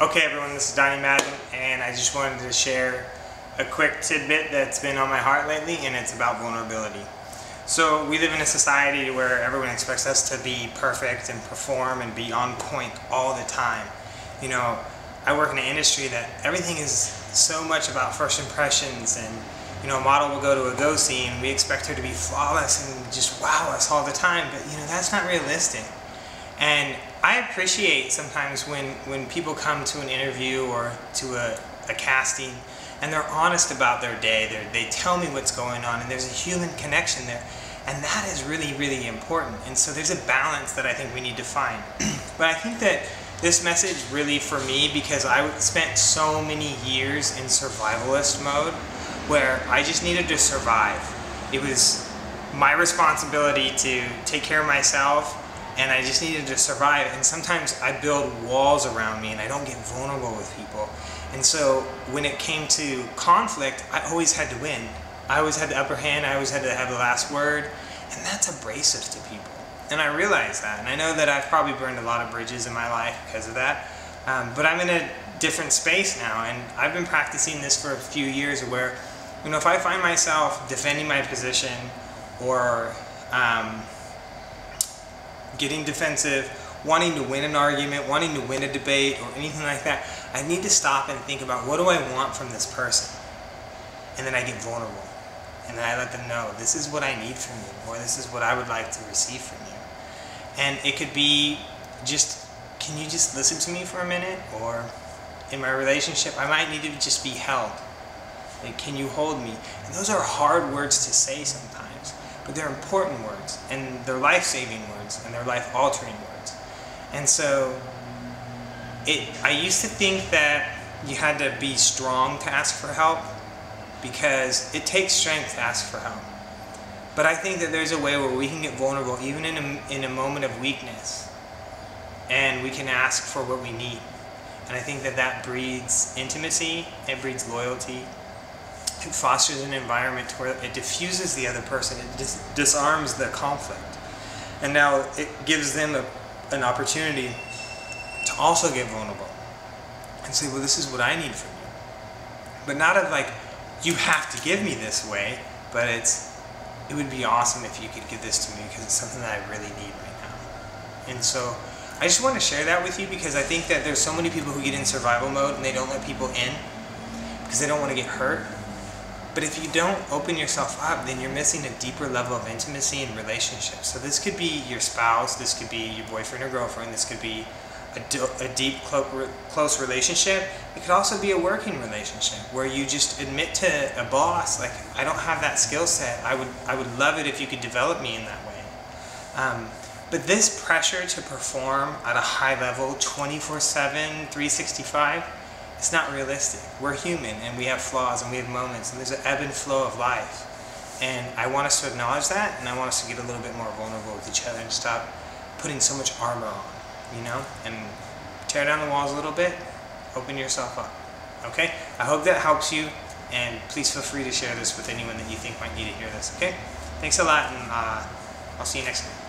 Okay everyone, this is Donnie Madden, and I just wanted to share a quick tidbit that's been on my heart lately, and it's about vulnerability. So we live in a society where everyone expects us to be perfect and perform and be on point all the time. You know, I work in an industry that everything is so much about first impressions, and you know, a model will go to a go scene and we expect her to be flawless and just wow us all the time, but you know, that's not realistic. And I appreciate sometimes when people come to an interview or to a casting and they're honest about their day. They tell me what's going on and there's a human connection there. And that is really, really important. And so there's a balance that I think we need to find. But I think that this message really for me, because I spent so many years in survivalist mode where I just needed to survive. It was my responsibility to take care of myself, and I just needed to survive. And sometimes I build walls around me and I don't get vulnerable with people. And so when it came to conflict, I always had to win. I always had the upper hand, I always had to have the last word, and that's abrasive to people. And I realize that, and I know that I've probably burned a lot of bridges in my life because of that. But I'm in a different space now, and I've been practicing this for a few years where, you know, if I find myself defending my position or getting defensive, wanting to win an argument, wanting to win a debate or anything like that, I need to stop and think about, what do I want from this person? And then I get vulnerable. And then I let them know, this is what I need from you, or this is what I would like to receive from you. And it could be just, can you just listen to me for a minute? Or in my relationship, I might need to just be held. Like, can you hold me? And those are hard words to say sometimes, but they're important words, and they're life-saving words, and they're life-altering words. And so, I used to think that you had to be strong to ask for help, because it takes strength to ask for help. But I think that there's a way where we can get vulnerable even in a moment of weakness, and we can ask for what we need. And I think that that breeds intimacy, it breeds loyalty, it fosters an environment where it diffuses the other person, it disarms the conflict. And now it gives them an opportunity to also get vulnerable and say, well, this is what I need from you. But not of like, you have to give me this way, but it would be awesome if you could give this to me because it's something that I really need right now. And so I just want to share that with you because I think that there's so many people who get in survival mode and they don't let people in because they don't want to get hurt. But if you don't open yourself up, then you're missing a deeper level of intimacy and relationships. So this could be your spouse, this could be your boyfriend or girlfriend, this could be a deep, close relationship. It could also be a working relationship where you just admit to a boss, like, I don't have that skill set. I would love it if you could develop me in that way. But this pressure to perform at a high level 24/7, 365, it's not realistic. We're human and we have flaws and we have moments and there's an ebb and flow of life. And I want us to acknowledge that, and I want us to get a little bit more vulnerable with each other and stop putting so much armor on, you know? And tear down the walls a little bit, open yourself up, okay? I hope that helps you, and please feel free to share this with anyone that you think might need to hear this, okay? Thanks a lot, and I'll see you next time.